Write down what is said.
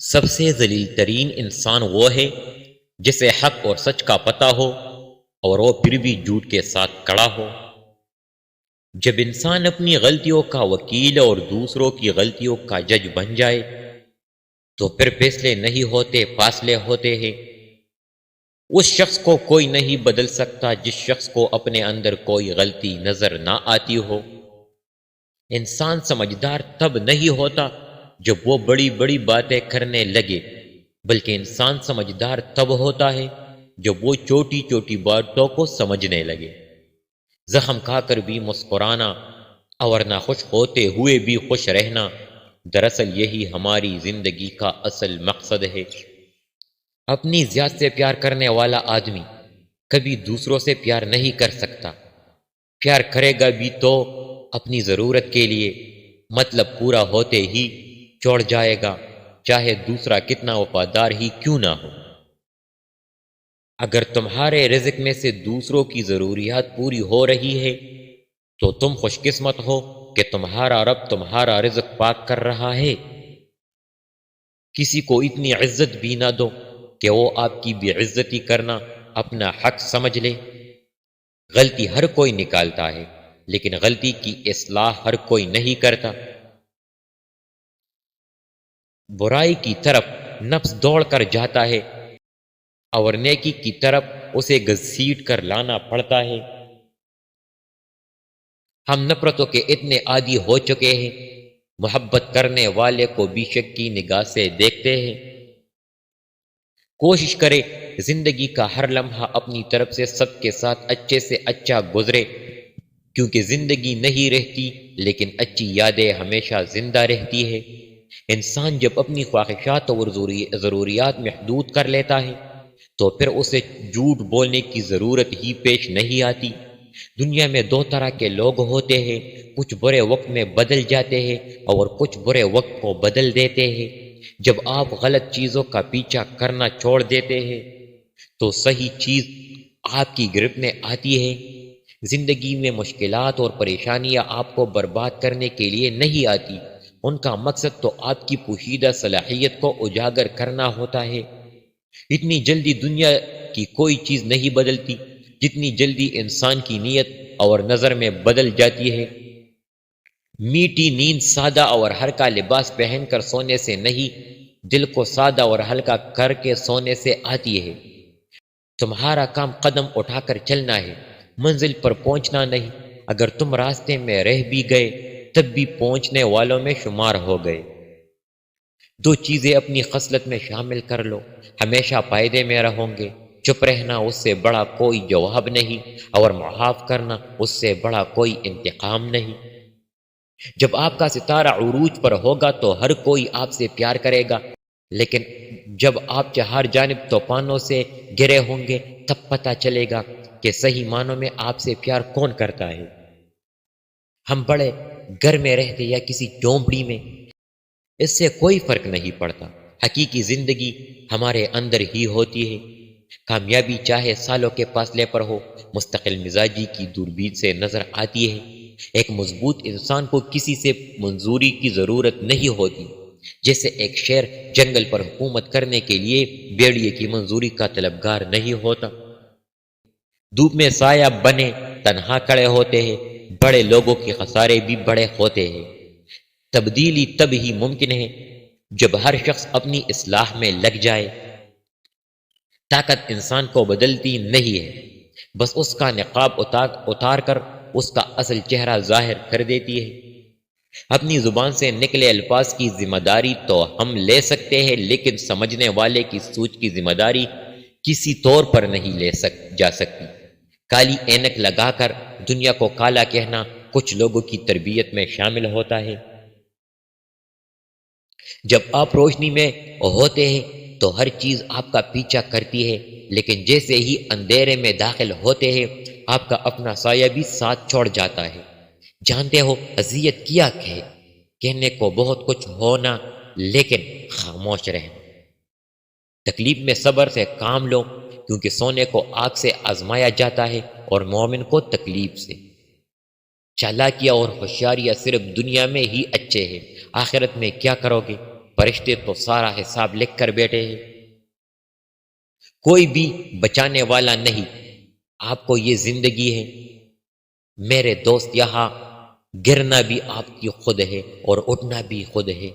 سب سے ذلیل ترین انسان وہ ہے جسے حق اور سچ کا پتہ ہو اور وہ پھر بھی جھوٹ کے ساتھ کڑا ہو۔ جب انسان اپنی غلطیوں کا وکیل اور دوسروں کی غلطیوں کا جج بن جائے تو پھر فیصلے نہیں ہوتے، فاصلے ہوتے ہیں۔ اس شخص کو کوئی نہیں بدل سکتا جس شخص کو اپنے اندر کوئی غلطی نظر نہ آتی ہو۔ انسان سمجھدار تب نہیں ہوتا جب وہ بڑی بڑی باتیں کرنے لگے، بلکہ انسان سمجھدار تب ہوتا ہے جب وہ چھوٹی چھوٹی باتوں کو سمجھنے لگے۔ زخم کھا کر بھی مسکرانا اور ناخوش ہوتے ہوئے بھی خوش رہنا، دراصل یہی ہماری زندگی کا اصل مقصد ہے۔ اپنی ذات سے پیار کرنے والا آدمی کبھی دوسروں سے پیار نہیں کر سکتا۔ پیار کرے گا بھی تو اپنی ضرورت کے لیے، مطلب پورا ہوتے ہی چھوڑ جائے گا، چاہے دوسرا کتنا وفادار ہی کیوں نہ ہو۔ اگر تمہارے رزق میں سے دوسروں کی ضروریات پوری ہو رہی ہے تو تم خوش قسمت ہو کہ تمہارا رب تمہارا رزق پاک کر رہا ہے۔ کسی کو اتنی عزت بھی نہ دو کہ وہ آپ کی بے عزتی کرنا اپنا حق سمجھ لے۔ غلطی ہر کوئی نکالتا ہے لیکن غلطی کی اصلاح ہر کوئی نہیں کرتا۔ برائی کی طرف نفس دوڑ کر جاتا ہے اور نیکی کی طرف اسے گھسیٹ کر لانا پڑتا ہے۔ ہم نفرتوں کے اتنے عادی ہو چکے ہیں، محبت کرنے والے کو بھی شک کی نگاہ سے دیکھتے ہیں۔ کوشش کرے زندگی کا ہر لمحہ اپنی طرف سے سب کے ساتھ اچھے سے اچھا گزرے، کیونکہ زندگی نہیں رہتی لیکن اچھی یادیں ہمیشہ زندہ رہتی ہے۔ انسان جب اپنی خواہشات اور ضروریات محدود کر لیتا ہے تو پھر اسے جھوٹ بولنے کی ضرورت ہی پیش نہیں آتی۔ دنیا میں دو طرح کے لوگ ہوتے ہیں، کچھ برے وقت میں بدل جاتے ہیں اور کچھ برے وقت کو بدل دیتے ہیں۔ جب آپ غلط چیزوں کا پیچھا کرنا چھوڑ دیتے ہیں تو صحیح چیز آپ کی گرفت میں آتی ہے۔ زندگی میں مشکلات اور پریشانیاں آپ کو برباد کرنے کے لیے نہیں آتی، ان کا مقصد تو آپ کی پوشیدہ صلاحیت کو اجاگر کرنا ہوتا ہے۔ اتنی جلدی دنیا کی کوئی چیز نہیں بدلتی جتنی جلدی انسان کی نیت اور نظر میں بدل جاتی ہے۔ میٹھی نیند سادہ اور ہلکا لباس پہن کر سونے سے نہیں، دل کو سادہ اور ہلکا کر کے سونے سے آتی ہے۔ تمہارا کام قدم اٹھا کر چلنا ہے، منزل پر پہنچنا نہیں۔ اگر تم راستے میں رہ بھی گئے تب بھی پہنچنے والوں میں شمار ہو گئے۔ دو چیزیں اپنی خصلت میں شامل کر لو، ہمیشہ فائدے میں رہو گے۔ چپ رہنا اس سے بڑا کوئی جواب نہیں، اور معاف کرنا اس سے بڑا کوئی انتقام نہیں۔ جب آپ کا ستارہ عروج پر ہوگا تو ہر کوئی آپ سے پیار کرے گا، لیکن جب آپ چہار جانب طوفانوں سے گھرے ہوں گے تب پتہ چلے گا کہ صحیح معنوں میں آپ سے پیار کون کرتا ہے۔ ہم بڑے گھر میں رہتے یا کسی جھونپڑی میں، اس سے کوئی فرق نہیں پڑتا۔ حقیقی زندگی ہمارے اندر ہی ہوتی ہے۔ کامیابی چاہے سالوں کے فاصلے پر ہو، مستقل مزاجی کی دوربین سے نظر آتی ہے۔ ایک مضبوط انسان کو کسی سے منظوری کی ضرورت نہیں ہوتی، جیسے ایک شیر جنگل پر حکومت کرنے کے لیے بھیڑیے کی منظوری کا طلبگار نہیں ہوتا۔ دھوپ میں سایہ بنے تنہا کھڑے ہوتے ہیں، بڑے لوگوں کے خسارے بھی بڑے ہوتے ہیں۔ تبدیلی تب ہی ممکن ہے جب ہر شخص اپنی اصلاح میں لگ جائے۔ طاقت انسان کو بدلتی نہیں ہے، بس اس کا نقاب اتار کر اس کا اصل چہرہ ظاہر کر دیتی ہے۔ اپنی زبان سے نکلے الفاظ کی ذمہ داری تو ہم لے سکتے ہیں، لیکن سمجھنے والے کی سوچ کی ذمہ داری کسی طور پر نہیں جا سکتی۔ کالی اینک لگا کر دنیا کو کالا کہنا کچھ لوگوں کی تربیت میں شامل ہوتا ہے۔ جب آپ روشنی میں ہوتے ہیں تو ہر چیز آپ کا پیچھا کرتی ہے، لیکن جیسے ہی اندھیرے میں داخل ہوتے ہیں آپ کا اپنا سایہ بھی ساتھ چھوڑ جاتا ہے۔ جانتے ہو اذیت کیا کہنے کو بہت کچھ ہونا، لیکن خاموش رہنا۔ تکلیف میں صبر سے کام لو، کیونکہ سونے کو آگ سے آزمایا جاتا ہے اور مومن کو تکلیف سے۔ چالاکیاں اور ہوشیاریاں صرف دنیا میں ہی اچھے ہیں، آخرت میں کیا کرو گے؟ فرشتے تو سارا حساب لکھ کر بیٹھے ہیں، کوئی بھی بچانے والا نہیں، آپ کو یہ زندگی ہے میرے دوست، یہاں گرنا بھی آپ کی خود ہے اور اٹھنا بھی خود ہے۔